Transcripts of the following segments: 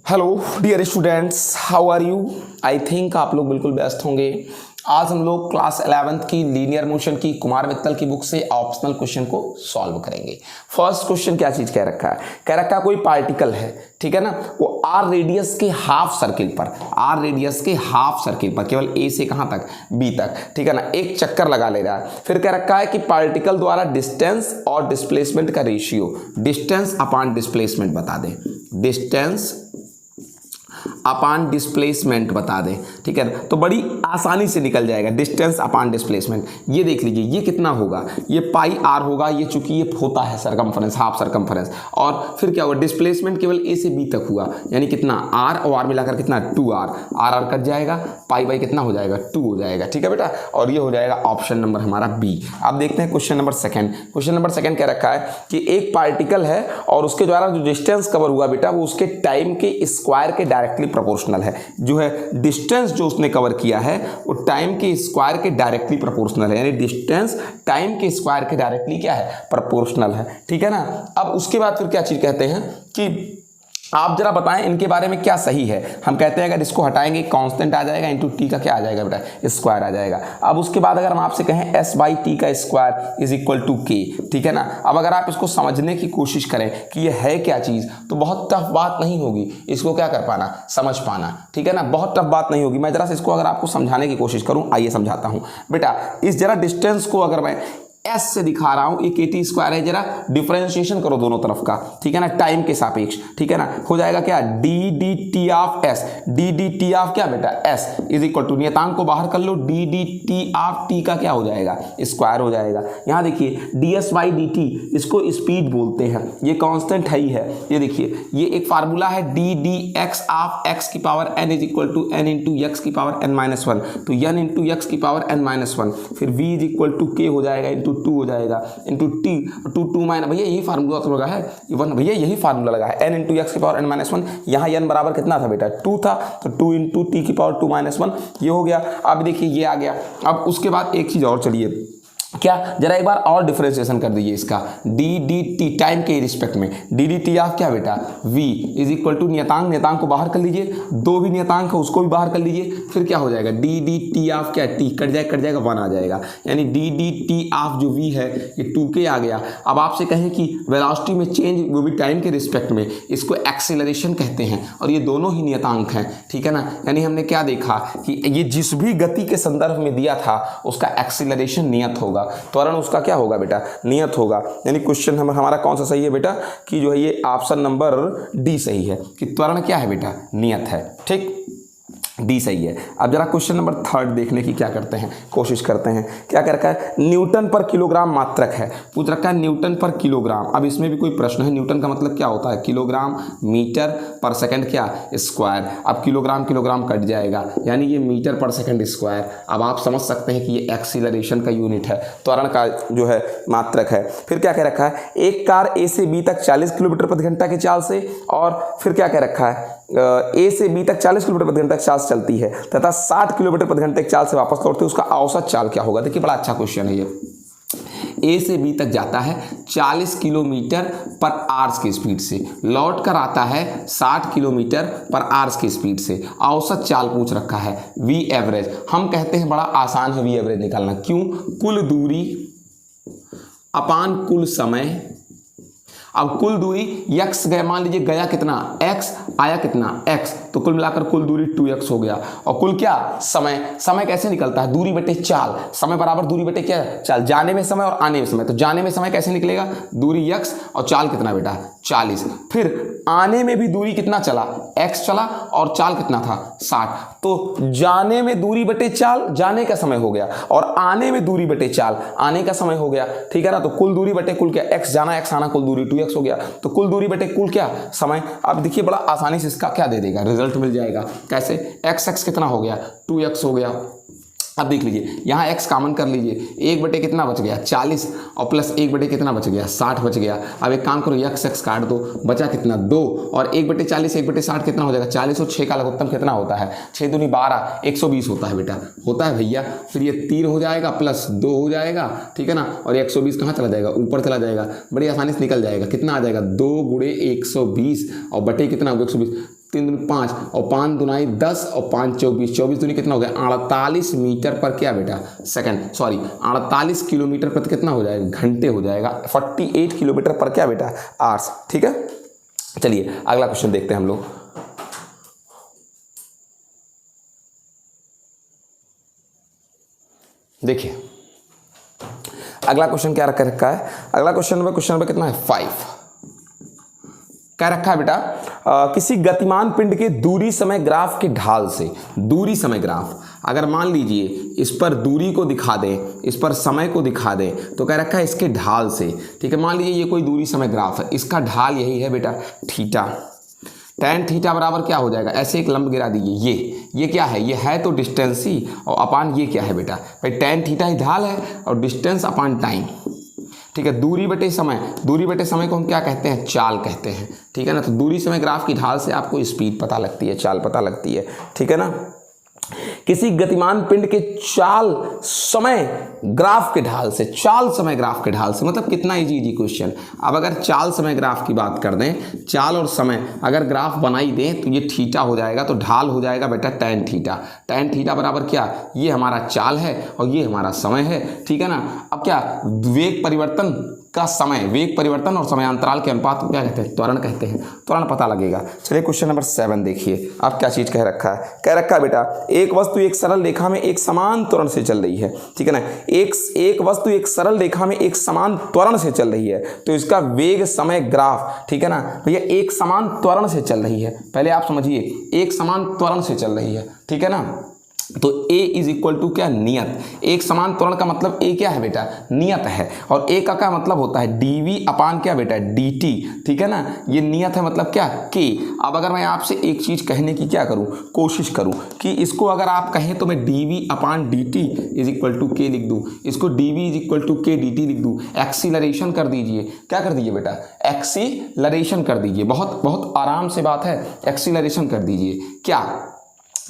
Hello dear students, how are you. I think आप लोग बिल्कुल व्यस्त होंगे। आज हम लोग क्लास 11th की लीनियर मोशन की कुमार मित्तल की बुक से ऑप्शनल क्वेश्चन को सॉल्व करेंगे। फर्स्ट क्वेश्चन क्या चीज कह रखा है, कह रखा है कोई पार्टिकल है, ठीक है ना, वो आर रेडियस के हाफ सर्किल पर, आर रेडियस के हाफ सर्किल पर केवल ए से कहां तक, बी तक, ठीक है ना, एक चक्कर लगा ले रहा है। फिर कह रखा है कि पार्टिकल द्वारा डिस्टेंस और डिस्प्लेसमेंट का रेशियो, डिस्टेंस अपॉन डिस्प्लेसमेंट बता दें, डिस्टेंस अपॉन डिस्प्लेसमेंट बता दें, ठीक है। तो बड़ी आसानी से निकल जाएगा डिस्टेंस अपॉन डिस्प्लेसमेंट। ये देख लीजिए ये कितना होगा, ये पाई आर होगा, ये चूंकि ये होता है सरकमफरेंस, हाफ सरकमफरेंस। और फिर क्या हुआ, डिस्प्लेसमेंट केवल ए से बी तक हुआ, यानी कितना आर और आर मिलाकर कितना 2r, आर आर कट जाएगा, पाई बाई कितना हो जाएगा 2 हो जाएगा, ठीक है बेटा। और ये हो जाएगा ऑप्शन नंबर हमारा बी। अब देखते हैं question number second. Question number second कह रखा है कि एक पार्टिकल है और उसके द्वारा जो डिस्टेंस कवर हुआ बेटा वो उसके टाइम के स्क्वायर के डायरेक्टली प्रोपोर्शनल है। जो है डिस्टेंस जो उसने कवर किया है वो टाइम के स्क्वायर के डायरेक्टली प्रोपोर्शनल है, यानी डिस्टेंस टाइम के स्क्वायर के डायरेक्टली क्या है, प्रोपोर्शनल है, ठीक है ना। अब उसके बाद फिर क्या चीज कहते हैं कि आप जरा बताएं इनके बारे में क्या सही है। हम कहते हैं अगर इसको हटाएंगे कांस्टेंट आ जाएगा, इंटू टी का क्या आ जाएगा बेटा, स्क्वायर आ जाएगा। अब उसके बाद अगर हम आपसे कहें एस बाई टी का स्क्वायर इज इक्वल टू के, ठीक है ना। अब अगर आप इसको समझने की कोशिश करें कि ये है क्या चीज़, तो बहुत टफ बात नहीं होगी इसको क्या कर पाना, समझ पाना, ठीक है ना, बहुत टफ बात नहीं होगी। मैं जरा से इसको अगर आपको समझाने की कोशिश करूँ, आइए समझाता हूँ बेटा। इस जरा डिस्टेंस को अगर मैं एस से दिखा रहा हूं, ये केटी स्क्वायर है, जरा डिफरेंशिएशन करो दोनों तरफ का, ठीक है ना, टाइम के सापेक्ष, ठीक है ना। हो जाएगा क्या, D D T of S, D D T of क्या बेटा एस इज इक्वल टू, नियतांक को बाहर कर लो, D D T of T का क्या हो जाएगा, स्क्वायर हो जाएगा। यहां देखिए D S by D T, इसको स्पीड बोलते हैं, ये कांस्टेंट है ही है। ये देखिए ये एक फार्मूला है, d d x of x की power n is equal to n into x की पावर एन माइनस वन, तो एन इंटू एक्स की पावर एन माइनस वन, फिर v is equal to k हो जाएगा इंटू 2 हो जाएगा, इंटू टी, टू माइनस, भैया यही फार्मूला तो लगा है, वन भैया यही फार्मूला लगा है, एन इंटू एक्स की पावर एन माइनस वन। यहाँ एन बराबर कितना था बेटा 2 था, तो 2 इंटू टी की पावर 2 माइनस वन, ये हो गया। अब देखिए ये आ गया। अब उसके बाद एक चीज और, चलिए क्या, जरा एक बार और डिफरेंशिएशन कर दीजिए इसका, डी डी टी टाइम के रिस्पेक्ट में, डी डी टी ऑफ क्या बेटा v इज इक्वल टू नियतांक, नियतांक को बाहर कर लीजिए, दो भी नियतांक है उसको भी बाहर कर लीजिए, फिर क्या हो जाएगा डी डी टी ऑफ क्या, टी कट जाएगा 1 आ जाएगा, यानी डी डी टी ऑफ जो v है ये 2k आ गया। अब आपसे कहें कि वेलोसिटी में चेंज वो भी टाइम के रिस्पेक्ट में, इसको एक्सीलरेशन कहते हैं, और ये दोनों ही नियतांक हैं, ठीक है ना। यानी हमने क्या देखा कि ये जिस भी गति के संदर्भ में दिया था उसका एक्सीलरेशन नियत होगा, त्वरण उसका क्या होगा बेटा, नियत होगा। यानी क्वेश्चन हमारा कौन सा सही है बेटा, कि जो है ये ऑप्शन नंबर डी सही है, कि त्वरण क्या है बेटा, नियत है, ठीक, डी सही है। अब जरा क्वेश्चन नंबर थर्ड देखने की क्या करते हैं, कोशिश करते हैं। क्या कर रखा है, न्यूटन पर किलोग्राम मात्रक है, पूछ रखा है न्यूटन पर किलोग्राम। अब इसमें भी कोई प्रश्न है, न्यूटन का मतलब क्या होता है, किलोग्राम मीटर पर सेकंड क्या स्क्वायर। अब किलोग्राम किलोग्राम कट जाएगा, यानी ये मीटर पर सेकंड स्क्वायर। अब आप समझ सकते हैं कि ये एक्सीलरेशन का यूनिट है, त्वरण का जो है मात्रक है। फिर क्या कह रखा है, एक कार ए से बी तक 40 किलोमीटर प्रति घंटा की चाल से, और फिर क्या कह रखा है, ए से बी तक 40 किलोमीटर प्रति घंटा की चाल से चलती है तथा 60 किलोमीटर प्रति घंटे की चाल से वापस लौटती है, उसका औसत चाल क्या होगा। देखिए बड़ा अच्छा क्वेश्चन है ये। ए से बी तक जाता है 40 किलोमीटर पर आवर्स की स्पीड से, लौट कर आता है 60 किलोमीटर पर आवर्स की स्पीड से, औसत चाल पूछ रखा है वी एवरेज। हम कहते हैं बड़ा आसान है वी एवरेज निकालना, क्यों, कुल दूरी अपान कुल समय। अब कुल दूरी x गया, मान लीजिए गया कितना x, आया कितना x, तो कुल मिलाकर कुल दूरी 2x हो गया। और कुल क्या, समय, समय कैसे निकलता है, दूरी बटे चाल, समय बराबर दूरी बटे क्या, चाल, जाने में समय और आने में समय। तो जाने में समय कैसे निकलेगा, दूरी x और चाल कितना बेटा 40, फिर आने में भी दूरी कितना चला, x चला और चाल कितना था 60, तो जाने में दूरी बटे चाल, जाने का समय हो गया, और आने में दूरी बटे चाल, आने का समय हो गया, ठीक है ना। तो कुल दूरी बटे कुल क्या, x जाना x आना, कुल दूरी 2x हो गया, तो कुल दूरी बटे कुल क्या, समय। अब देखिए बड़ा आसानी से इसका क्या दे देगा, रिजल्ट मिल जाएगा। कैसे, x कितना हो गया 2x हो गया। अब देख लीजिए यहाँ x कॉमन कर लीजिए, 1 बटे कितना बच गया 40, और प्लस 1 बटे कितना बच गया 60 बच गया। अब एक काम करो x काट दो, बचा कितना 2, और 1 बटे 40 1 बटे 60 कितना हो जाएगा 40, और 6 का लघुत्तम कितना होता है 6 दूनी 12, 120 होता है बेटा, होता है भैया। फिर ये 3 हो जाएगा प्लस 2 हो जाएगा, ठीक है ना, और 120 कहाँ चला जाएगा, ऊपर चला जाएगा, बड़ी आसानी से निकल जाएगा। कितना आ जाएगा 2 गुणे 120 और बटे कितना होगा 120, 3 दूनी 5 और 5 दूनाई 10 और 5 24, 24 दूनी कितना हो गया 48 मीटर पर क्या बेटा सेकंड, सॉरी 48 किलोमीटर पर कितना हो जाएगा घंटे हो जाएगा, 48 किलोमीटर पर क्या बेटा आवर्स। ठीक है, चलिए अगला क्वेश्चन देखते हैं हम लोग। देखिए अगला क्वेश्चन क्या रखा है, अगला क्वेश्चन नंबर कितना है 5। क्या रखा है बेटा, किसी गतिमान पिंड के दूरी समय ग्राफ के ढाल से, दूरी समय ग्राफ अगर मान लीजिए इस पर दूरी को दिखा दें, इस पर समय को दिखा दें, तो कह रखा है इसके ढाल से। ठीक है, मान लीजिए ये कोई दूरी समय ग्राफ है, इसका ढाल यही है बेटा थीटा, tan थीटा बराबर क्या हो जाएगा, ऐसे एक लंब गिरा दीजिए, ये क्या है, ये है तो डिस्टेंस ही, और अपान ये क्या है बेटा भाई tan थीटा ही ढाल है और डिस्टेंस अपान टाइम। ठीक है, दूरी बटे समय, दूरी बटे समय को हम क्या कहते हैं, चाल कहते हैं। ठीक है ना, तो दूरी समय ग्राफ की ढाल से आपको स्पीड पता लगती है, चाल पता लगती है। ठीक है ना, किसी गतिमान पिंड के चाल समय ग्राफ के ढाल से, चाल समय ग्राफ के ढाल से मतलब कितना इजी क्वेश्चन। अब अगर चाल समय ग्राफ की बात कर दें, चाल और समय अगर ग्राफ बनाई दें तो ये थीटा हो जाएगा, तो ढाल हो जाएगा बेटा tan थीटा। tan थीटा बराबर क्या, ये हमारा चाल है और ये हमारा समय है। ठीक है ना, अब क्या वेग परिवर्तन का समय, वेग परिवर्तन और समयांतराल के अनुपात को क्या कहते हैं, त्वरण कहते हैं, त्वरण पता लगेगा। चलिए क्वेश्चन नंबर 7 देखिए, अब क्या चीज कह रखा है, कह रखा है बेटा एक वस्तु एक सरल रेखा में एक समान त्वरण से चल रही है। ठीक है ना, एक वस्तु एक सरल रेखा में एक समान त्वरण से चल रही है, तो इसका वेग समय ग्राफ, ठीक है ना भैया, एक समान त्वरण से चल रही है, पहले आप समझिए एक समान त्वरण से चल रही है। ठीक है ना, तो a इज इक्वल टू क्या, नियत। एक समान त्वरण का मतलब a क्या है बेटा, नियत है, और a का क्या मतलब होता है, dv अपान क्या बेटा dt। ठीक है ना, ये नियत है मतलब क्या k। अब अगर मैं आपसे एक चीज कहने की क्या करूं, कोशिश करूं कि इसको अगर आप कहें तो मैं dv अपान dt is equal to k लिख दूं, इसको dv is equal to k dt लिख दूं, एक्सीलरेशन कर दीजिए, क्या कर दीजिए बेटा, एक्सीलरेशन कर दीजिए, बहुत बहुत आराम से बात है, एक्सीलरेशन कर दीजिए क्या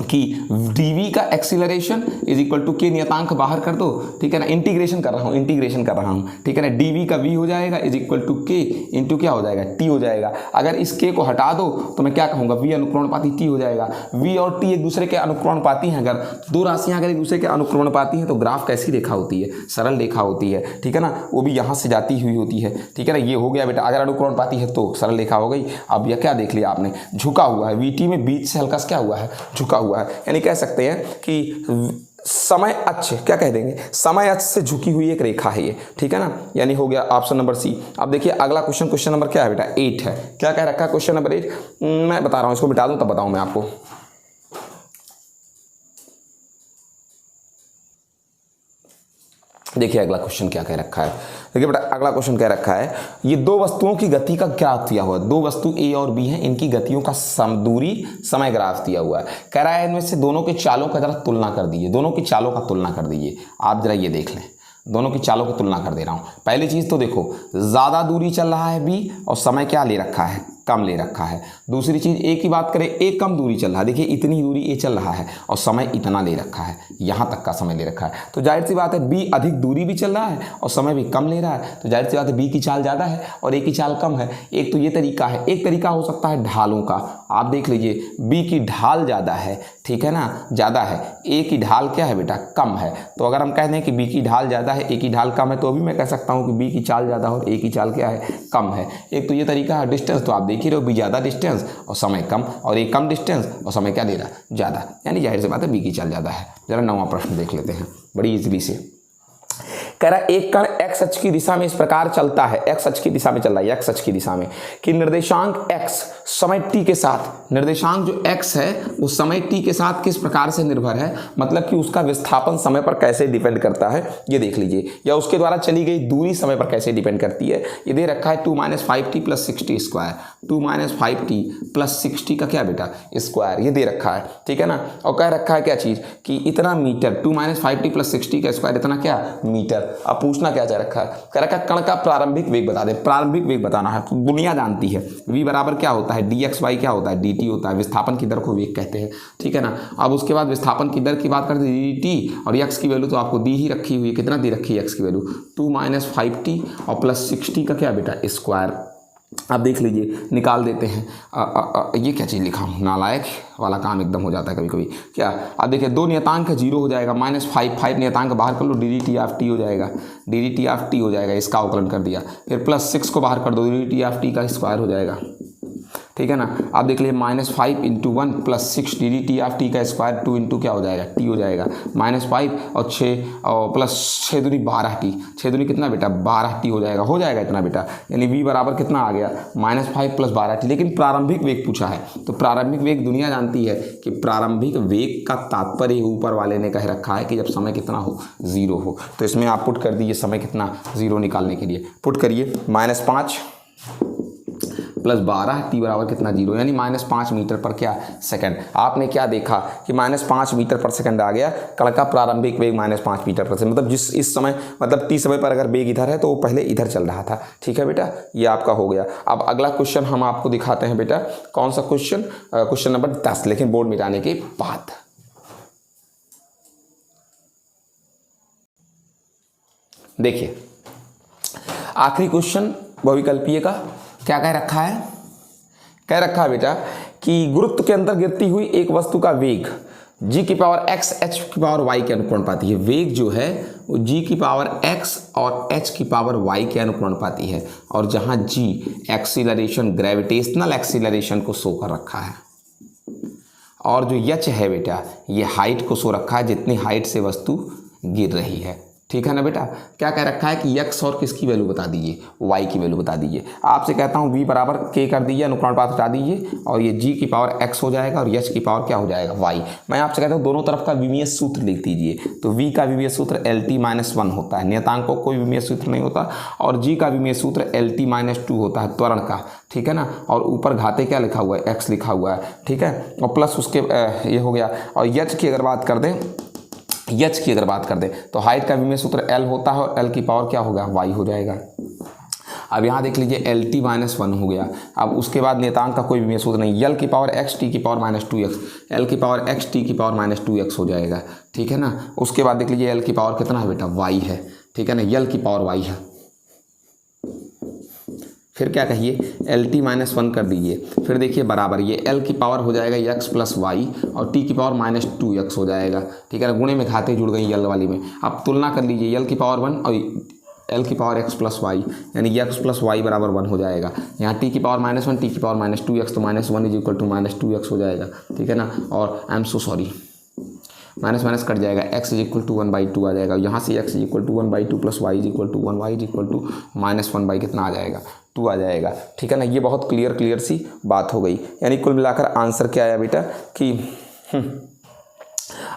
कि dv का acceleration is equal to k, नियतांक बाहर कर दो। ठीक है ना, इंटीग्रेशन कर रहा हूँ, इंटीग्रेशन कर रहा हूँ। ठीक है ना, dv का v हो जाएगा is equal to k into क्या हो जाएगा, t हो जाएगा। अगर इस k को हटा दो तो मैं क्या कहूँगा, v अनुक्रमणपाती t हो जाएगा। v और t एक दूसरे के अनुक्रमणपाती हैं, अगर दो राशियाँ अगर एक दूसरे के अनुक्रमणपाती हैं तो ग्राफ कैसी रेखा होती है, सरल रेखा होती है। ठीक है ना, वो भी यहाँ से जाती हुई होती है। ठीक है ना, ये हो गया बेटा, अगर अनुक्रमणपाती है तो सरल रेखा हो गई। अब यह क्या देख लिया आपने, झुका हुआ है, vt में बीच से हल्का क्या हुआ है, झुका हुआ है, यानी कह सकते हैं कि समय अक्ष, क्या कह देंगे, समय अक्ष से झुकी हुई एक रेखा है ये। ठीक है ना, यानी हो गया ऑप्शन नंबर सी। अब देखिए अगला क्वेश्चन, क्वेश्चन नंबर क्या है बेटा 8 है। क्या कह रखा है क्वेश्चन नंबर 8, मैं बता रहा हूं, इसको मिटा दूं तब बताऊं मैं आपको। देखिए अगला क्वेश्चन क्या कह रखा है, देखिए बेटा अगला क्वेश्चन कह रखा है, ये दो वस्तुओं की गति का क्या दिया हुआ है, दो वस्तु ए और बी हैं, इनकी गतियों का दूरी समय ग्राफ दिया हुआ है। कह रहा है इनमें से दोनों के चालों का जरा तुलना कर दीजिए, दोनों की चालों का तुलना कर दीजिए। आप जरा ये देख लें, दोनों की चालों की तुलना कर दे रहा हूं। पहली चीज तो देखो, ज्यादा दूरी चल रहा है बी और समय क्या ले रखा है, कम ले रखा है। दूसरी चीज ए की बात करें, ए कम दूरी चल रहा है, देखिए इतनी दूरी ए चल रहा है और समय इतना ले रखा है, यहां तक का समय ले रखा है। तो जाहिर सी बात है बी अधिक दूरी भी चल रहा है और समय भी कम ले रहा है, तो जाहिर सी बात है बी की चाल ज्यादा है और ए की चाल कम है। एक तो ये तरीका है, एक तरीका हो सकता है ढालों का। आप देख लीजिए बी की ढाल ज्यादा है, ठीक है ना, ज्यादा है, ए की ढाल क्या है बेटा, कम है। तो अगर हम कह दें कि बी की ढाल ज्यादा है, ए की ढाल कम है, तो अभी मैं कह सकता हूं कि बी की चाल ज्यादा और ए की चाल क्या है, कम है। एक तो ये तरीका है। डिस्टेंस तो आप देख ही रहे हो, बी ज्यादा डिस्टेंस और समय कम, और ए कम डिस्टेंस और समय क्या दे रहा है, ज्यादा, यानी जाहिर सी बात है बी की चाल ज्यादा है। जरा 9वां प्रश्न देख लेते हैं बड़ी इजीली से। कह रहा एक कण x अक्ष की दिशा में इस प्रकार चलता है, x अक्ष की दिशा में चल रहा है, x अक्ष की दिशा में, कि निर्देशांक x समय t के साथ, निर्देशांक जो x है वो समय t के साथ किस प्रकार से निर्भर है, मतलब कि उसका विस्थापन समय पर कैसे डिपेंड करता है, ये देख लीजिए, या उसके द्वारा चली गई दूरी समय पर कैसे डिपेंड करती है। ये दे रखा है 2 - 5t + 60 स्क्वायर, 2 - 5t + 60 का क्या बेटा, स्क्वायर, ये दे रखा है। ठीक है ना, और कह रखा है क्या चीज कि इतना मीटर, 2 - 5t + 60 का स्क्वायर, इतना क्या मीटर। अब पूछना क्या चाह रखा है, कह रखा कण का प्रारंभिक वेग बता दे, प्रारंभिक वेग बताना है। दुनिया जानती है v बराबर क्या होता है, dx/y क्या होता है, dt होता है, विस्थापन की दर को वेग कहते हैं। ठीक है ना, अब उसके बाद विस्थापन की दर की बात करते हैं, dt, और x की वैल्यू तो आपको दी ही रखी हुई है, कितना दी रखी है x की वैल्यू, 2 - 5t और + 60 का क्या बेटा, स्क्वायर। आप देख लीजिए, निकाल देते हैं। ये क्या चीज़ लिखा हूँ, नालायक वाला काम एकदम हो जाता है कभी कभी। क्या आप देखिए, 2 नियतांक 0 हो जाएगा, -5 नियतांक बाहर कर लो, dt हो जाएगा, dt हो जाएगा, इसका अवकलन कर दिया। फिर +6 को बाहर कर दो, dt का स्क्वायर हो जाएगा, ठीक है ना। आप देख लीजिए, -5 × 1 + 6 dt का स्क्वायर 2 × क्या हो जाएगा, t हो जाएगा। -5 और 6 और +6 दूनी 12t, 6 दूनी कितना बेटा 12t हो जाएगा इतना बेटा। यानी v बराबर कितना आ गया, -5 + 12t। लेकिन प्रारंभिक वेग पूछा है, तो प्रारंभिक वेग दुनिया जानती है कि प्रारंभिक वेग का तात्पर्य ऊपर वाले ने कह रखा है कि जब समय कितना हो, 0 हो। तो इसमें आप पुट कर दीजिए समय कितना, 0 निकालने के लिए पुट करिए, -5 + 12 t बराबर कितना 0, यानी -5 मीटर पर क्या सेकंड। आपने क्या देखा कि -5 मीटर पर सेकंड आ गया, कण का प्रारंभिक वेग -5 मीटर पर सेकंड, मतलब इस समय मतलब t समय पर अगर वेग इधर है तो वो पहले इधर चल रहा था, ठीक है बेटा। ये आपका हो गया। अब अगला क्वेश्चन हम आपको दिखाते हैं बेटा, कौन सा क्वेश्चन, क्वेश्चन नंबर 10, लेकिन बोर्ड मिटाने के बाद। देखिए आखिरी क्वेश्चन बहुविकल्पीय का क्या कह रखा है, कह रखा है बेटा कि गुरुत्व के अंदर गिरती हुई एक वस्तु का वेग g⁻x h⁻y के अनुपाती है। वेग जो है वो g⁻x और h⁻y के अनुपाती है, और जहां g एक्सीलरेशन, ग्रेविटेशनल एक्सीलरेशन को शो कर रखा है, और जो h है बेटा ये हाइट को शो रखा है, जितनी हाइट से वस्तु गिर रही है, ठीक है ना बेटा। क्या कह रखा है कि x और किसकी वैल्यू बता दीजिए, y की वैल्यू बता दीजिए। आपसे कहता हूँ v बराबर k कर दीजिए, अनुपात हटा दीजिए, और ये g⁻x हो जाएगा और h की पावर क्या हो जाएगा, y। मैं आपसे कहता हूँ दोनों तरफ का विमीय सूत्र लिख दीजिए। तो v का विमीय सूत्र LT-1 होता है, नियतांकों को कोई विमीय सूत्र नहीं होता, और g का विमीय सूत्र LT-2 होता है त्वरण का, ठीक है ना। और ऊपर घाते क्या लिखा हुआ है, x लिखा हुआ है, ठीक है, और प्लस उसके ये हो गया। और h की अगर बात कर दें, h की अगर बात कर दें तो हाइट का विमीय सूत्र L होता है, और L की पावर क्या होगा, y हो जाएगा। अब यहाँ देख लीजिए LT-1 हो गया। अब उसके बाद नियतांक का कोई विमीय सूत्र नहीं, L की पावर x t की पावर -2x, L की पावर x t की पावर -2x हो जाएगा, ठीक है ना। उसके बाद देख लीजिए L की पावर कितना है बेटा, y है, ठीक है ना, L की पावर y है। फिर क्या कहिए, LT-1 कर दीजिए। फिर देखिए बराबर ये L की पावर हो जाएगा x + y, और t की पावर -2x हो जाएगा, ठीक है ना। गुणे में घाते जुड़ गई L वाली में। अब तुलना कर लीजिए, L की पावर 1 और L की पावर x + y, यानी x + y बराबर 1 हो जाएगा। यहाँ t की पावर -1, t की पावर -2x, तो -1 = -2x हो जाएगा, ठीक है ना। और I am so sorry, minus cut जाएगा, x = 1/2 आ जाएगा। यहाँ से x = 1/2 + y = 1, y = -1 कितना आ जाएगा, 2 आ जाएगा, ठीक है ना। ये बहुत क्लियर सी बात हो गई। यानी कुल मिलाकर आंसर क्या आया बेटा कि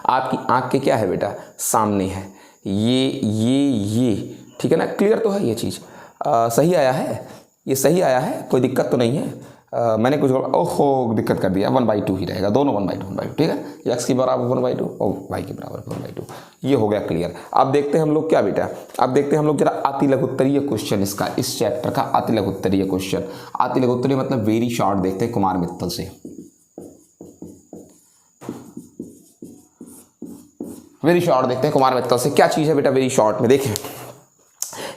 आपकी आंख के क्या है बेटा, सामने है ये, ठीक है ना। क्लियर तो है ये चीज़, सही आया है, ये सही आया है, कोई दिक्कत तो नहीं है। मैंने कुछ ओहो दिक्कत कर दिया, 1/2 ही रहेगा, दोनों 1/2, ठीक है। x की बराबर 1/2 और y की बराबर 1/2, ये हो गया क्लियर। अब देखते हैं हम लोग क्या बेटा, अब देखते हैं हम लोग जरा अति लघुत्तरीय क्वेश्चन, इसका इस चैप्टर का अति लघुत्तरीय क्वेश्चन। अति लघुत्तरीय मतलब वेरी शॉर्ट, देखते हैं कुमार मित्तल से। वेरी शॉर्ट देखते हैं कुमार मित्तल से, क्या चीज़ है बेटा वेरी शॉर्ट में। देखें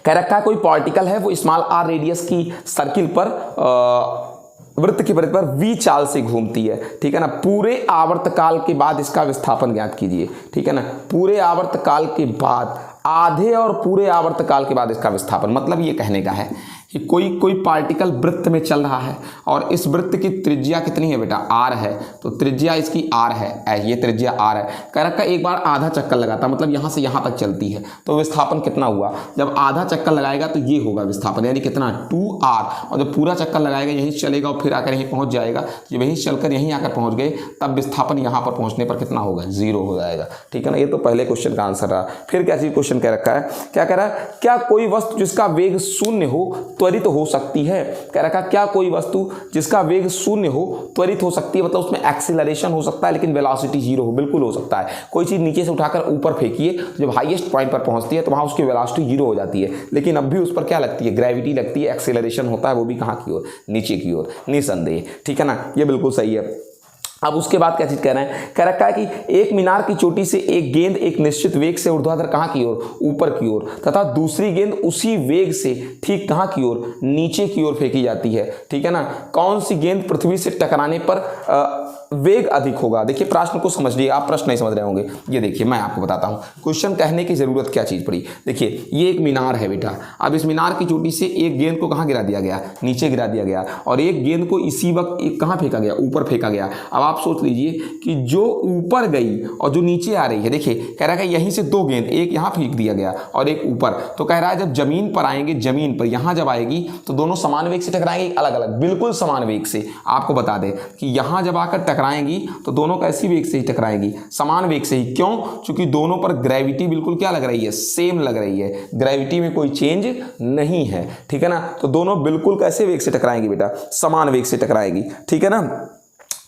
कह रखा है कोई पार्टिकल है, वो स्मॉल r रेडियस की सर्किल पर वृत्त की परिधि पर v चाल से घूमती है, ठीक है ना। पूरे आवर्तकाल के बाद इसका विस्थापन ज्ञात कीजिए, ठीक है ना। पूरे आवर्तकाल के बाद, आधे और पूरे आवर्तकाल के बाद इसका विस्थापन, मतलब ये कहने का है कि कोई पार्टिकल वृत्त में चल रहा है, और इस वृत्त की त्रिज्या कितनी है बेटा, r है, तो त्रिज्या इसकी r है, ये त्रिज्या r है। कह रखा एक बार आधा चक्कर लगाता, मतलब यहाँ से यहाँ तक चलती है, तो विस्थापन कितना हुआ, जब आधा चक्कर लगाएगा तो ये होगा विस्थापन, यानी कितना 2r। और जब पूरा चक्कर लगाएगा यहीं से चलेगा और फिर आकर यहीं पहुँच जाएगा, जब यहीं चलकर यहीं आकर पहुँच गए तब विस्थापन यहाँ पर पहुँचने पर कितना होगा, 0 हो जाएगा, ठीक है ना। ये तो पहले क्वेश्चन का आंसर रहा। फिर क्या चीज़ क्वेश्चन कह रखा है, क्या कह रहा है, क्या कोई वस्तु जिसका वेग 0 हो त्वरित हो सकती है। कह रखा क्या कोई वस्तु जिसका वेग 0 हो त्वरित हो सकती है, मतलब उसमें एक्सीलरेशन हो सकता है लेकिन वेलोसिटी 0 हो, बिल्कुल हो सकता है। कोई चीज़ नीचे से उठाकर ऊपर फेंकिए, जब हाईएस्ट पॉइंट पर पहुंचती है तो वहां उसकी वेलोसिटी 0 हो जाती है, लेकिन अब भी उस पर क्या लगती है, ग्रेविटी लगती है, एक्सीलरेशन होता है, वो भी कहाँ की ओर, नीचे की ओर, निसंदेह, ठीक है ना। ये बिल्कुल सही है। अब उसके बाद क्या चीज कह रहे हैं, कह रखा है कि एक मीनार की चोटी से एक गेंद एक निश्चित वेग से ऊर्ध्वाधर कहां की ओर, ऊपर की ओर, तथा दूसरी गेंद उसी वेग से ठीक कहां की ओर, नीचे की ओर फेंकी जाती है। ठीक है ना, कौन सी गेंद पृथ्वी से टकराने पर वेग अधिक होगा। देखिए प्रश्न को समझिए, आप प्रश्न नहीं समझ रहे होंगे। ये देखिए मैं आपको बताता हूं क्वेश्चन कहने की जरूरत क्या चीज पड़ी। देखिए ये एक मीनार है बेटा, अब इस मीनार की चोटी से एक गेंद को कहां गिरा दिया गया, नीचे गिरा दिया गया, और एक गेंद को इसी वक्त एक कहां फेंका गया, ऊपर फेंका गया। अब आप सोच लीजिए कि जो ऊपर गई और जो नीचे आ रही है, देखिए कह रहा है यहीं से दो गेंद, एक यहां फेंक दिया गया और एक ऊपर, तो कह रहा है जब जमीन पर आएंगे, जमीन पर यहां जब आएगी तो दोनों समान वेग से टकराएंगे, अलग अलग बिल्कुल समान वेग से। आपको बता दें कि यहां जब आकर टकराएंगी तो दोनों कैसी वेग से ही टकराएंगी, समान वेग से ही। क्यों? क्योंकि दोनों पर ग्रेविटी बिल्कुल क्या लग रही है, सेम लग रही है, ग्रेविटी में कोई चेंज नहीं है। ठीक है ना, तो दोनों बिल्कुल कैसे वेग से टकराएंगी बेटा, समान वेग से टकराएगी। ठीक है ना।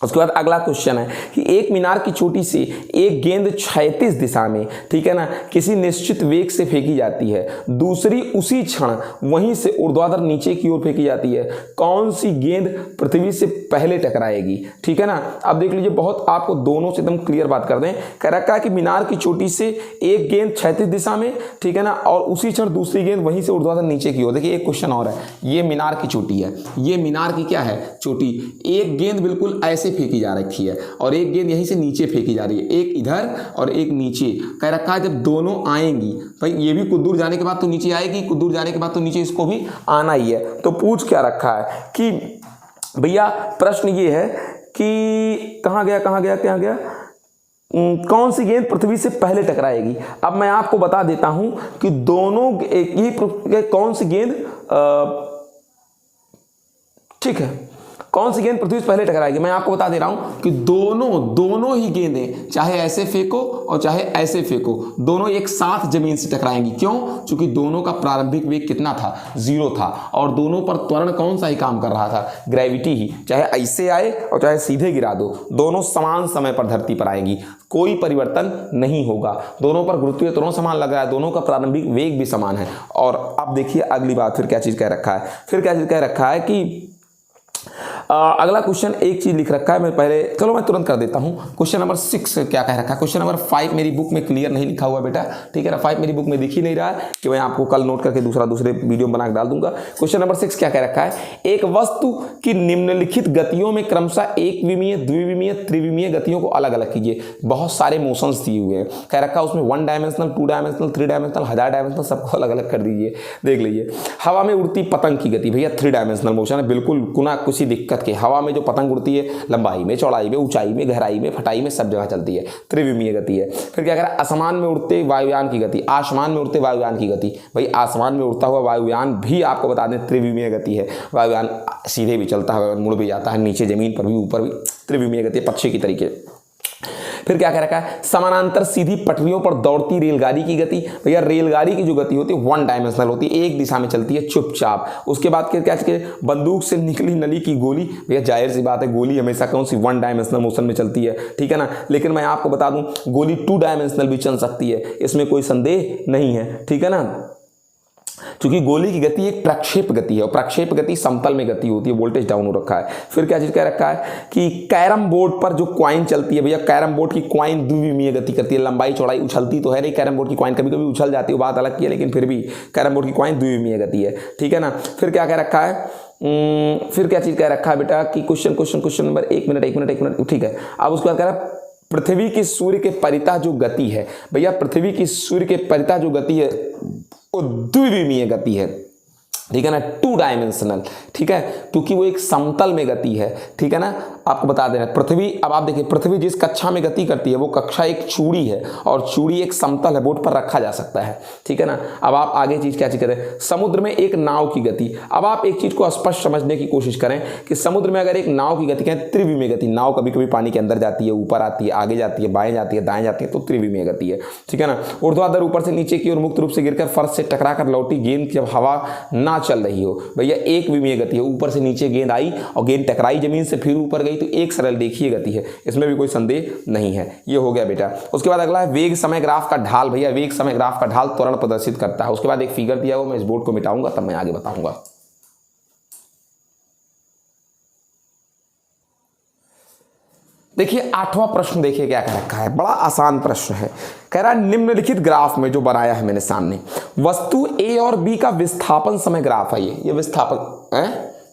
उसके बाद अगला क्वेश्चन है कि एक मीनार की चोटी से एक गेंद क्षैतिज दिशा में, ठीक है ना, किसी निश्चित वेग से फेंकी जाती है, दूसरी उसी क्षण वहीं से ऊर्ध्वाधर नीचे की ओर फेंकी जाती है, कौन सी गेंद पृथ्वी से पहले टकराएगी। ठीक है ना, अब देख लीजिए, बहुत आपको दोनों से एकदम क्लियर बात कर दें। कह रखा है कि मीनार की चोटी से एक गेंद क्षैतिज दिशा में, ठीक है ना, और उसी क्षण दूसरी गेंद वहीं से ऊर्ध्वाधर नीचे की ओर। देखिए एक क्वेश्चन और है, ये मीनार की चोटी है, ये मीनार की क्या है, चोटी, एक गेंद बिल्कुल ऐसे फेंकी जा रखी है और एक गेंद यहीं से नीचे फेंकी जा रही है, एक इधर और एक नीचे। कह रखा है जब दोनों आएंगी, भाई ये भी कुछ दूर जाने के बाद तो नीचे आएगी, कुछ दूर जाने के बाद तो नीचे इसको भी आना ही है। तो पूछ क्या रखा है कि भैया प्रश्न ये है कि कहां गया कौन सी गेंद पृथ्वी से पहले टकराएगी। अब मैं आपको बता देता हूं कि दोनों ये कौन सी गेंद, ठीक है, कौन सी गेंद पृथ्वी से पहले टकराएगी। मैं आपको बता दे रहा हूं कि दोनों ही गेंदें, चाहे ऐसे फेंको और चाहे ऐसे फेंको, दोनों एक साथ जमीन से टकराएंगी। क्यों? क्योंकि दोनों का प्रारंभिक वेग कितना था, 0 था, और दोनों पर त्वरण कौन सा ही काम कर रहा था, ग्रेविटी ही। चाहे ऐसे आए और चाहे सीधे गिरा दो, दोनों समान समय पर धरती पर आएंगी, कोई परिवर्तन नहीं होगा। दोनों पर गुरुत्वीय त्वरण समान लग रहा है, दोनों का प्रारंभिक वेग भी समान है। और अब देखिए अगली बात, फिर क्या चीज कह रखा है, कि अगला क्वेश्चन एक चीज लिख रखा है, मैं पहले, चलो मैं तुरंत कर देता हूं। क्वेश्चन नंबर 6 क्या कह रखा है, क्वेश्चन नंबर 5 मेरी बुक में क्लियर नहीं लिखा हुआ बेटा, ठीक है ना, 5 मेरी बुक में दिख ही नहीं रहा है, कि मैं आपको कल नोट करके दूसरे वीडियो बना के डाल दूंगा। क्वेश्चन नंबर 6 क्या कह रखा है, एक वस्तु की निम्नलिखित गतियों में क्रमशः एक विमीय, द्विविमीय, त्रिविमीय गतियों को अलग अलग कीजिए। बहुत सारे मोशंस दिए हुए हैं, कह रखा है उसमें 1 डायमेंशनल, 2 डायमेंशनल, 3 डायमेंशनल, 1000 डायमेंशनल, सबको अलग अलग कर दीजिए। देख लीजिए, हवा में उड़ती पतंग की गति, भैया 3 डायमेंशनल मोशन है, बिल्कुल गुना किसी दिक्कत के। हवा में जो पतंग उड़ती है, लंबाई में, चौड़ाई में, ऊंचाई में, गहराई में, फटाई में, सब जगह चलती है, त्रिविमीय गति है। फिर क्या कह रहा है, आसमान में उड़ते वायुयान की गति, आसमान में उड़ते वायुयान की गति, भाई आसमान में उड़ता हुआ वायुयान भी आपको बता दें त्रिविमीय गति है। वायुयान सीधे भी चलता है, मुड़ भी जाता है, नीचे जमीन पर भी, ऊपर भी, त्रिविमीय गति, पक्षी की तरीके। फिर क्या कह रखा है, समानांतर सीधी पटरियों पर दौड़ती रेलगाड़ी की गति, भैया रेलगाड़ी की जो गति होती है 1 डायमेंशनल होती है, एक दिशा में चलती है चुपचाप। उसके बाद क्या क्या, बंदूक से निकली नली की गोली, भैया जाहिर सी बात है गोली हमेशा कौन सी 1 डायमेंशनल मोशन में चलती है, ठीक है ना। लेकिन मैं आपको बता दूं गोली 2 डायमेंशनल भी चल सकती है, इसमें कोई संदेह नहीं है, ठीक है ना। क्योंकि गोली की गति एक प्रक्षेप गति है और प्रक्षेप गति समतल में गति होती है, वोल्टेज डाउन हो रखा है। फिर क्या चीज कह रखा है कि कैरम बोर्ड पर जो कॉइन चलती है, भैया कैरम बोर्ड की कॉइन द्विविमीय गति करती है, लंबाई चौड़ाई उछलती तो है नहीं, कैरम बोर्ड की कॉइन कभी कभी उछल जाती है, बात अलग की है, लेकिन फिर भी कैरम बोर्ड की कॉइन द्विविमीय गति है, ठीक है ना। फिर क्या कह रखा है, फिर क्या चीज कह रखा है बेटा कि क्वेश्चन नंबर, एक मिनट, ठीक है। अब उसके बाद कह रहा है पृथ्वी की सूर्य के परितः जो गति है, भैया पृथ्वी की सूर्य के परितः जो गति है वो द्विविमीय गति है, ठीक है ना, 2 डायमेंशनल, ठीक है, क्योंकि वो एक समतल में गति है, ठीक है ना। आपको बता देना पृथ्वी, अब आप देखिए पृथ्वी जिस कक्षा में गति करती है वो कक्षा एक चूड़ी है और चूड़ी एक समतल है, बोर्ड पर रखा जा सकता है, ठीक है ना। अब आप आगे चीज क्या चीज करें, समुद्र में एक नाव की गति। अब आप एक चीज को स्पष्ट समझने की कोशिश करें कि समुद्र में अगर एक नाव की गति कहें, त्रिविमीय गति, नाव कभी कभी पानी के अंदर जाती है, ऊपर आती है, आगे जाती है, बाएं जाती है, दाएं जाती है, तो त्रिविमीय गति है, ठीक है ना। ऊर्ध्वाधर ऊपर से नीचे की ओर मुक्त रूप से गिरकर फर्श से टकरा कर लौटी गेंद जब हवा ना चल रही हो, भैया एक विमीय गति है, ऊपर से नीचे गेंद आई और गेंद टकराई जमीन से फिर ऊपर गई, तो एक सरल देखिए गति है, इसमें भी कोई संदेह नहीं है। ये हो गया बेटा। उसके बाद अगला है वेग समय ग्राफ का ढाल, भैया वेग समय ग्राफ का ढाल त्वरण प्रदर्शित करता है। उसके बाद एक फिगर दिया हुआ, मैं इस बोर्ड को मिटाऊंगा तब मैं आगे बताऊंगा। देखिए 8वां प्रश्न, देखिए क्या कह रखा है, बड़ा आसान प्रश्न है। कह रहा है निम्नलिखित ग्राफ में जो बनाया है मैंने सामने, वस्तु ए और बी का विस्थापन समय ग्राफ है। ये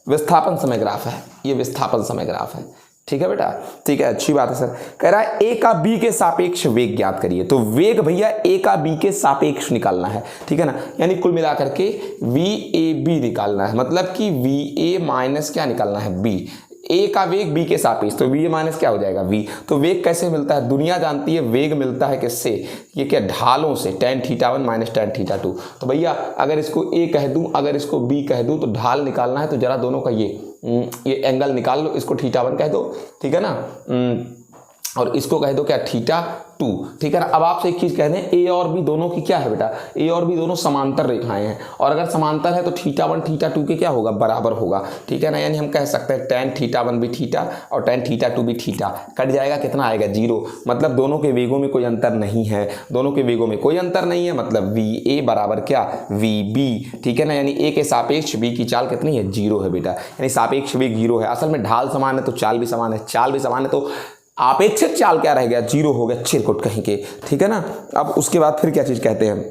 विस्थापन समय ग्राफ है, ये विस्थापन समय ग्राफ है। ठीक है बेटा, ठीक है, अच्छी बात है सर। कह रहा है ए का बी के सापेक्ष वेग ज्ञात करिए। तो वेग भैया ए का बी के सापेक्ष निकालना है, ठीक है ना, यानी कुल मिलाकर के वी ए बी निकालना है, मतलब कि वी ए माइनस क्या निकालना है, बी। ए का वेग बी के सापेक्ष, तो वी ए माइनस क्या हो जाएगा, वी। तो वेग कैसे मिलता है, दुनिया जानती है वेग मिलता है किससे, ये क्या, ढालों से, tan θ1 माइनस tan θ2। तो भैया अगर इसको ए कह दूं, अगर इसको बी कह दूं, तो ढाल निकालना है, तो जरा दोनों का ये एंगल निकाल लो, इसको θ1 कह दो, ठीक है ना, और इसको कह दो क्या, θ2, ठीक है ना। अब आपसे एक चीज कह दें, ए और बी दोनों की क्या है बेटा, ए और बी दोनों समांतर रेखाएं हैं, और अगर समांतर है तो θ1 θ2 के क्या होगा, बराबर होगा, ठीक है ना। यानी हम कह सकते हैं tan θ1 भी θ और tan θ2 भी θ, कट जाएगा, कितना आएगा, 0। मतलब दोनों के वेगों में कोई अंतर नहीं है, दोनों के वेगों में कोई अंतर नहीं है, मतलब वी ए बराबर क्या, वी बी, ठीक है ना। यानी ए के सापेक्ष बी की चाल कितनी है, 0 है बेटा, यानी सापेक्ष वेग 0 है। असल में ढाल समान है तो चाल भी समान है, चाल भी समान है तो आपेक्षिक चाल क्या रह गया, 0 हो गया, चिरकुट कहीं के, ठीक है ना। अब उसके बाद फिर क्या चीज कहते हैं,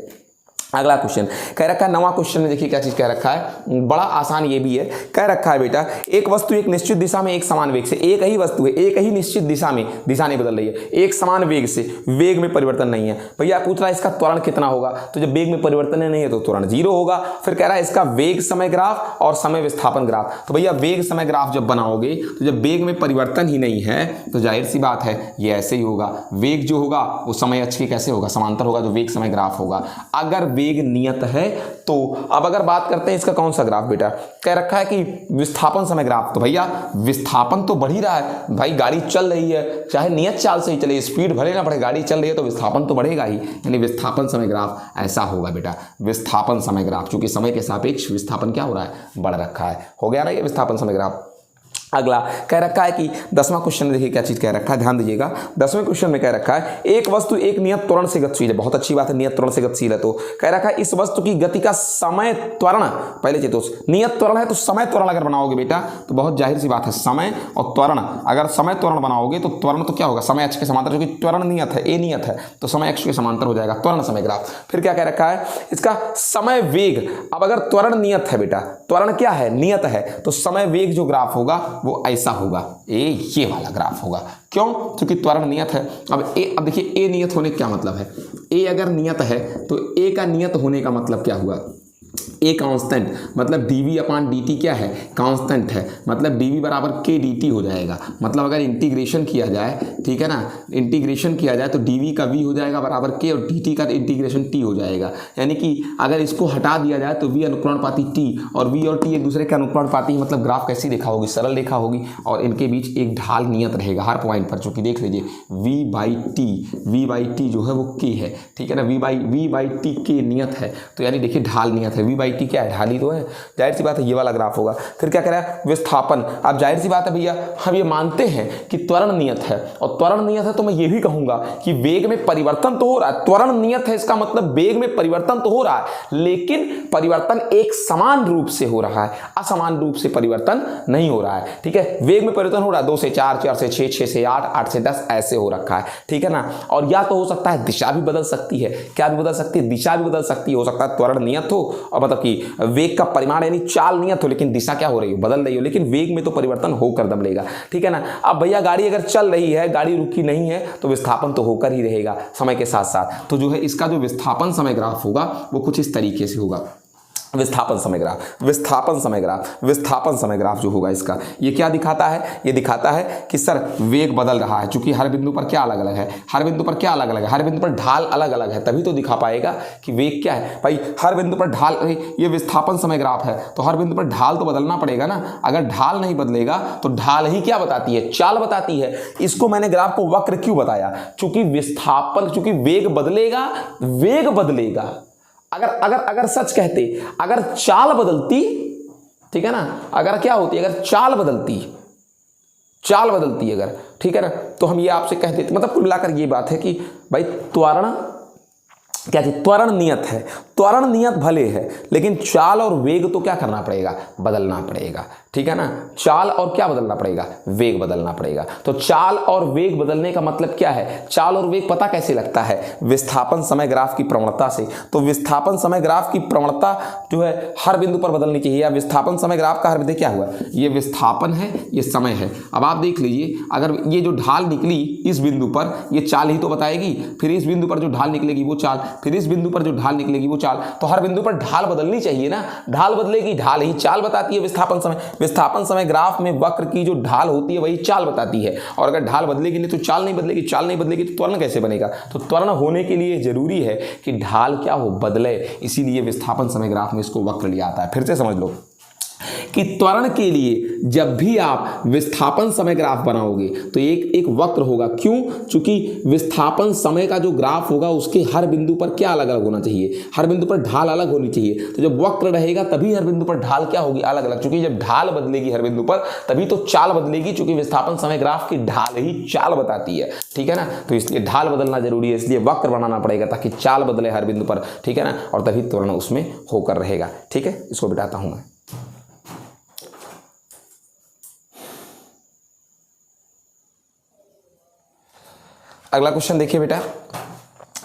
अगला क्वेश्चन कह रखा है, 9वां क्वेश्चन में देखिए क्या चीज कह रखा है, बड़ा आसान ये भी है। कह रखा है बेटा एक वस्तु एक निश्चित दिशा में एक समान वेग से, एक ही वस्तु है, एक ही निश्चित दिशा में, दिशा नहीं बदल रही है, एक समान वेग से, वेग में परिवर्तन नहीं है। भैया पूछ रहा है इसका त्वरण कितना होगा, तो जब वेग में परिवर्तन नहीं है तो त्वरण 0 होगा। फिर कह रहा है इसका वेग समय ग्राफ और समय विस्थापन ग्राफ। तो भैया वेग समय ग्राफ जब बनाओगे तो जब वेग में परिवर्तन ही नहीं है तो जाहिर सी बात है ये ऐसे ही होगा, वेग जो होगा वो समय अक्ष के कैसे होगा, समांतर होगा, जो वेग समय ग्राफ होगा। अगर वेग नियत है तो अब अगर बात करते हैं इसका कौन सा ग्राफ बेटा, कह रखा है कि विस्थापन समय ग्राफ। तो भैया विस्थापन तो बढ़ ही रहा है, भाई गाड़ी चल रही है, चाहे नियत चाल से ही चले, स्पीड भले ना बढ़े, गाड़ी चल रही है तो विस्थापन तो बढ़ेगा ही, यानी विस्थापन समय ग्राफ ऐसा होगा बेटा, विस्थापन समय ग्राफ, क्योंकि समय के सापेक्ष विस्थापन क्या हो रहा है, बढ़ रखा है। हो गया ना ये विस्थापन समय ग्राफ। अगला कह रखा है कि 10वां क्वेश्चन में देखिए क्या चीज कह रखा है, ध्यान दीजिएगा। 10वें क्वेश्चन में कह रखा है एक वस्तु एक नियत त्वरण से गतिशील है, बहुत अच्छी बात है, नियत त्वरण से गतिशील है। तो कह रखा है इस वस्तु की गति का समय त्वरण, पहले चीज तो नियत त्वरण है तो समय त्वरण अगर बनाओगे बेटा तो बहुत जाहिर सी बात है, समय और त्वरण, अगर समय त्वरण बनाओगे तो त्वरण तो क्या होगा, समय अक्ष के समांतर, जो कि त्वरण नियत है, ए नियत है तो समय अक्ष के समांतर हो जाएगा, त्वरण समय ग्राफ। फिर क्या कह रखा है इसका समय वेग, अब अगर त्वरण नियत है बेटा, त्वरण क्या है, नियत है, तो समय वेग जो ग्राफ होगा वो ऐसा होगा, ये वाला ग्राफ होगा। क्यों, क्योंकि त्वरण नियत है। अब देखिए ए नियत होने का क्या मतलब है, ए अगर नियत है तो ए का नियत होने का मतलब क्या हुआ, ए कांस्टेंट, मतलब dv अपॉन dt क्या है, कांस्टेंट है, मतलब dv बराबर k dt हो जाएगा। मतलब अगर इंटीग्रेशन किया जाए, ठीक है ना, इंटीग्रेशन किया जाए तो dv का v हो जाएगा बराबर k और dt का इंटीग्रेशन t हो जाएगा। यानी कि अगर इसको हटा दिया जाए तो v अनुक्रमणपाती t और v और t एक दूसरे के अनुक्रमणपाती, मतलब ग्राफ कैसी रेखा होगी, सरल रेखा होगी, और इनके बीच एक ढाल नियत रहेगा हर पॉइंट पर, चूंकि देख लीजिए v बाई टी जो है वो k है, ठीक है ना, v बाई टी k नियत है, तो यानी देखिए ढाल नियत है, v बाई टी क्या है, ढाली तो है, जाहिर सी बात है ये वाला ग्राफ होगा। फिर क्या कह रहा है विस्थापन, अब जाहिर सी बात है भैया हम ये मानते हैं कि त्वरण नियत है, और त्वरण नियत है तो मैं ये भी कहूंगा कि वेग में परिवर्तन तो हो रहा है, त्वरण नियत है इसका मतलब वेग में परिवर्तन तो हो रहा है, लेकिन परिवर्तन एक समान रूप से हो रहा है, असमान रूप से परिवर्तन नहीं हो रहा है, ठीक है। वेग में परिवर्तन हो रहा है 2 से 4, 4 से 6, 6 से 8, 8 से 10 ऐसे हो रखा है, ठीक है ना। और या तो हो सकता है दिशा भी बदल सकती है, क्या भी बदल सकती है, दिशा भी बदल सकती है, हो सकता है त्वरण नियत हो और मतलब कि वेग का परिमाण यानी चाल नियत हो, लेकिन दिशा क्या हो रही हो, बदल रही हो, लेकिन वेग में तो परिवर्तन होकर दम लेगा, ठीक है ना। अब भैया गाड़ी अगर चल रही है, गाड़ी रुकी नहीं है, तो विस्थापन तो होकर ही रहेगा समय के साथ साथ। तो जो है इसका जो विस्थापन समय ग्राफ होगा वो कुछ इस तरीके से होगा, विस्थापन समय ग्राफ जो होगा इसका, ये क्या दिखाता है, ये दिखाता है कि सर वेग बदल रहा है, क्योंकि हर बिंदु पर क्या अलग अलग है, हर बिंदु पर क्या अलग अलग है, हर बिंदु पर ढाल अलग अलग है, तभी तो दिखा पाएगा कि वेग क्या है। भाई हर बिंदु पर ढाल, ये विस्थापन समय ग्राफ है तो हर बिंदु पर ढाल तो बदलना पड़ेगा ना, अगर ढाल नहीं बदलेगा तो ढाल ही क्या बताती है, चाल बताती है। इसको मैंने ग्राफ को वक्र क्यों बताया, चूंकि विस्थापन, चूंकि वेग बदलेगा, अगर सच कहते, अगर चाल बदलती, ठीक है ना, अगर क्या होती, अगर चाल बदलती अगर, ठीक है ना, तो हम ये आपसे कह देते, मतलब कुल मिलाकर ये बात है कि भाई त्वरण क्या चीज, त्वरण नियत है, त्वरण नियत भले है, लेकिन चाल और वेग तो क्या करना पड़ेगा, बदलना पड़ेगा। ठीक है ना, चाल और क्या बदलना पड़ेगा, वेग बदलना पड़ेगा। तो चाल और वेग बदलने का मतलब क्या है, चाल और वेग पता कैसे लगता है, विस्थापन समय ग्राफ की प्रवणता से। तो विस्थापन समय ग्राफ की प्रवणता जो है हर बिंदु पर बदलनी चाहिए, या विस्थापन समय ग्राफ का हर बिंदु क्या हुआ, ये विस्थापन है, ये समय है। अब आप देख लीजिए, अगर ये जो ढाल निकली इस बिंदु पर, ये चाल ही तो बताएगी, फिर इस बिंदु पर जो ढाल निकलेगी वो चाल, फिर इस बिंदु पर जो ढाल निकलेगी वो चाल। तो हर बिंदु पर ढाल बदलनी चाहिए ना, ढाल बदलेगी, ढाल ही चाल बताती है विस्थापन समय। विस्थापन समय ग्राफ में वक्र की जो ढाल होती है वही चाल बताती है, और अगर ढाल बदलेगी नहीं तो चाल नहीं बदलेगी, चाल नहीं बदलेगी तो त्वरण कैसे बनेगा। तो त्वरण होने के लिए जरूरी है कि ढाल क्या हो, बदले, इसीलिए विस्थापन समय ग्राफ में इसको वक्र लिया आता है। फिर से समझ लो कि त्वरण के लिए जब भी आप विस्थापन समय ग्राफ बनाओगे तो एक वक्र होगा। क्यों? क्योंकि विस्थापन समय का जो ग्राफ होगा उसके हर बिंदु पर क्या अलग अलग होना चाहिए, हर बिंदु पर ढाल अलग होनी चाहिए। तो जब वक्र रहेगा तभी हर बिंदु पर ढाल क्या होगी, अलग अलग। क्योंकि जब ढाल बदलेगी हर बिंदु पर तभी तो चाल बदलेगी, क्योंकि विस्थापन समय ग्राफ की ढाल ही चाल बताती है। ठीक है ना, तो इसलिए ढाल बदलना जरूरी है, इसलिए वक्र बनाना पड़ेगा ताकि चाल बदले हर बिंदु पर। ठीक है ना, और तभी त्वरण उसमें होकर रहेगा। ठीक है, इसको बिठाता हूं मैं। अगला क्वेश्चन देखिए बेटा,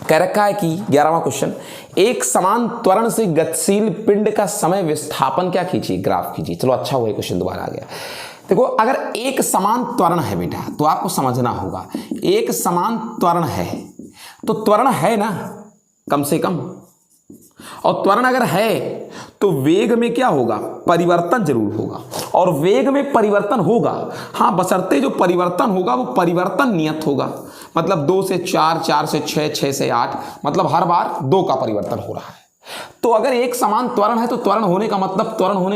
कह रखा है कि 11वां क्वेश्चन, एक समान त्वरण से गतिशील पिंड का समय विस्थापन क्या कीजिए, ग्राफ कीजिए। चलो अच्छा हुआ क्वेश्चन दोबारा आ गया। देखो, अगर एक समान त्वरण है बेटा तो आपको समझना होगा, एक समान त्वरण है तो त्वरण है ना कम से कम, और त्वरण अगर है तो वेग में क्या होगा, परिवर्तन जरूर होगा। और वेग में परिवर्तन होगा, हाँ, बशर्ते जो परिवर्तन होगा वो परिवर्तन नियत होगा। मतलब 2 से 4, 4 से 6, 6 से 8, मतलब हर बार 2 का परिवर्तन हो रहा है। तो अगर एक समान त्वरण है तो त्वरण होने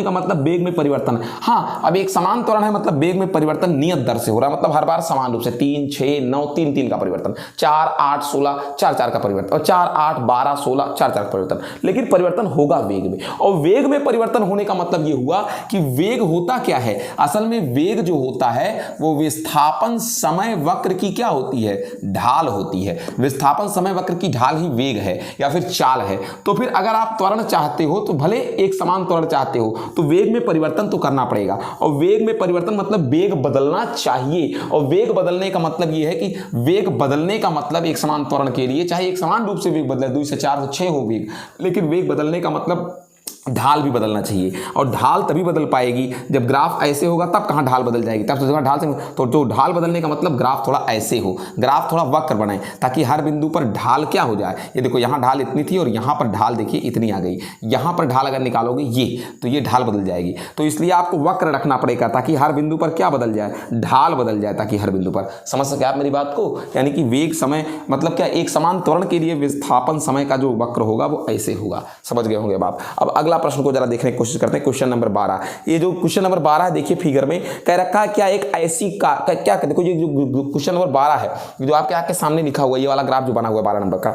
का मतलब वेग में परिवर्तन है। हाँ, अब एक समान त्वरण है मतलब वेग में परिवर्तन नियत दर से हो रहा है, मतलब हर बार समान रूप से 3, 6, 9, 3, 3 का परिवर्तन, 4, 8, 16, 4, 4 का परिवर्तन, और 4, 8, 12, 16, 4, 4 का परिवर्तन। लेकिन परिवर्तन होगा वेग में, और वेग में परिवर्तन होने का मतलब ये हुआ कि वेग होता क्या है, असल में वेग जो होता है वो विस्थापन समय वक्र की क्या होती है, ढाल होती है। विस्थापन समय वक्र की ढाल ही वेग है या फिर चाल है। तो फिर अगर आप त्वरण चाहते हो तो भले एक समान त्वरण चाहते हो तो वेग में परिवर्तन तो करना पड़ेगा, और वेग में परिवर्तन मतलब वेग बदलना चाहिए। और वेग बदलने का मतलब यह है कि वेग बदलने का मतलब एक समान त्वरण के लिए चाहे एक समान रूप से वेग बदले, 2 से 4 से 6 हो वेग, लेकिन वेग बदलने का मतलब ढाल भी बदलना चाहिए। और ढाल तभी बदल पाएगी जब ग्राफ ऐसे होगा, तब कहाँ ढाल बदल जाएगी, तब तो ढाल से। तो जो ढाल बदलने का मतलब ग्राफ थोड़ा ऐसे हो, ग्राफ थोड़ा वक्र बने, ताकि हर बिंदु पर ढाल क्या हो जाए। ये देखो, यहाँ ढाल इतनी थी और यहाँ पर ढाल देखिए इतनी आ गई, यहाँ पर ढाल अगर निकालोगे ये, तो ये ढाल बदल जाएगी। तो इसलिए आपको वक्र रखना पड़ेगा ताकि हर बिंदु पर क्या बदल जाए, ढाल बदल जाए, ताकि हर बिंदु पर। समझ सके आप मेरी बात को? यानी कि वेग समय मतलब क्या, एक समान त्वरण के लिए विस्थापन समय का जो वक्र होगा वो ऐसे होगा। समझ गए होंगे आप। अब अगला प्रश्न को जरा देखने की कोशिश करते हैं, क्वेश्चन नंबर 12। ये जो क्वेश्चन नंबर 12 है, देखिए फिगर में कह रखा है क्या एक ऐसी कार, क्या देखो ये जो क्वेश्चन नंबर 12 है, जो आपके आगे सामने लिखा हुआ है, ये वाला ग्राफ जो बना हुआ है 12 नंबर का,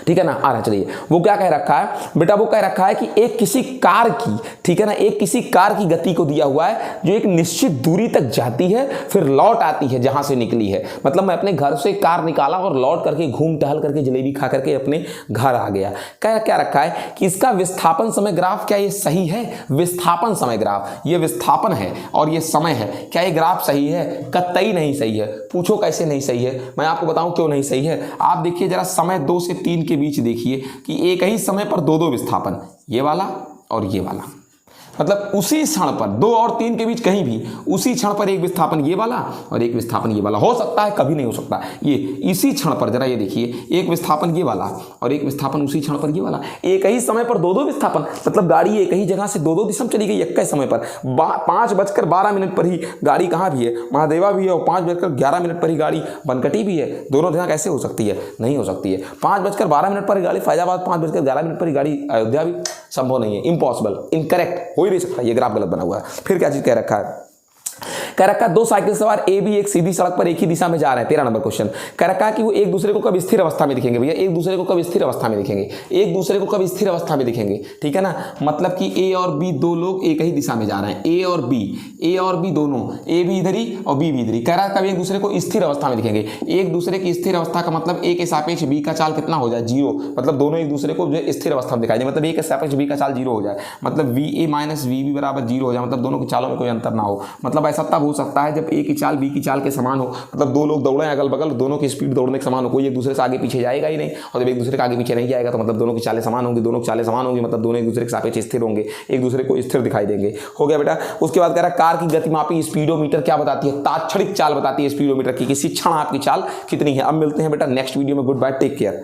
ठीक है ना, आ रहा। चलिए, वो क्या कह रखा है बेटा, वो कह रखा है कि एक किसी कार की, ठीक है ना, एक किसी कार की गति को दिया हुआ है जो एक निश्चित दूरी तक जाती है फिर लौट आती है जहां से निकली है। मतलब मैं अपने घर से कार निकाला और लौट करके घूम टहल करके जलेबी खा करके अपने घर आ गया। क्या रखा है कि इसका विस्थापन समय ग्राफ, क्या ये सही है? विस्थापन समय ग्राफ, ये विस्थापन है और ये समय है, क्या ये ग्राफ सही है? कतई नहीं सही है। पूछो कैसे नहीं सही है, मैं आपको बताऊं क्यों नहीं सही है। आप देखिए जरा, समय 2 से 3 के बीच देखिए कि एक ही समय पर 2 विस्थापन, ये वाला और ये वाला, मतलब उसी क्षण पर 2 और 3 के बीच कहीं भी उसी क्षण पर एक विस्थापन ये वाला और एक विस्थापन ये वाला हो सकता है, कभी नहीं हो सकता। ये इसी क्षण पर, जरा ये देखिए, एक विस्थापन ये वाला और एक विस्थापन उसी क्षण पर ये वाला, एक ही समय पर 2 विस्थापन, मतलब गाड़ी एक ही जगह से 2 दिशा में चली गई एक ही समय पर। 5:12 पर ही गाड़ी कहाँ भी है, महादेवा भी है, और 5:11 पर ही गाड़ी बनकटी भी है। दोनों जगह कैसे हो सकती है? नहीं हो सकती है। 5:12 पर ही गाड़ी फैजाबाद, 5:11 पर ही गाड़ी अयोध्या भी संभव नहीं है, इम्पॉसिबल, इनकरेक्ट, हो ही नहीं सकता। ये ग्राफ गलत बना हुआ है। फिर क्या चीज कह रखा है, कह रखा 2 साइकिल सवार ए बी एक सीधी सड़क पर एक ही दिशा में जा रहे हैं। 13 नंबर क्वेश्चन कह रखा कि वो एक दूसरे को कब स्थिर अवस्था में दिखेंगे भैया, एक दूसरे को कब स्थिर अवस्था में दिखेंगे, एक दूसरे को कब स्थिर अवस्था में दिखेंगे, ठीक है ना। मतलब कि ए और बी दो लोग एक ही दिशा में जा रहे हैं, ए और बी दोनों, ए भी इधर ही और बी भी इधर ही, कह रहा कब एक दूसरे को स्थिर अवस्था में दिखेंगे। एक दूसरे की स्थिर अवस्था का मतलब ए के सापेक्ष बी का चाल कितना हो जाए, 0, मतलब दोनों एक दूसरे को जो स्थिर अवस्था में दिखाई दे, मतलब ए के सापेक्ष बी का चाल 0 हो जाए, मतलब V A minus V B बराबर 0 हो जाए, मतलब दोनों की चालों में कोई अंतर ना हो। मतलब ऐसा तब हो सकता है जब ए की चाल बी की चाल के समान हो, मतलब दो लोग दौड़े अगल बगल, दोनों की स्पीड दौड़ने के समान हो, कोई एक दूसरे से आगे पीछे जाएगा ही नहीं, और जब एक दूसरे के आगे पीछे नहीं जाएगा तो मतलब दोनों की चालें समान होंगी, दोनों की चालें समान होंगी, मतलब दोनों एक दूसरे के सापेक्ष स्थिर होंगे, एक दूसरे को स्थिर दिखाई देंगे। हो गया बेटा। उसके बाद कह रहा कार की गतिमापी स्पीडोमीटर क्या बताती है, तात्क्षणिक चाल बताती है स्पीडोमीटर की, किसी क्षण आपकी चाल कितनी है। अब मिलते हैं बेटा नेक्स्ट वीडियो में, गुड बाय, टेक केयर।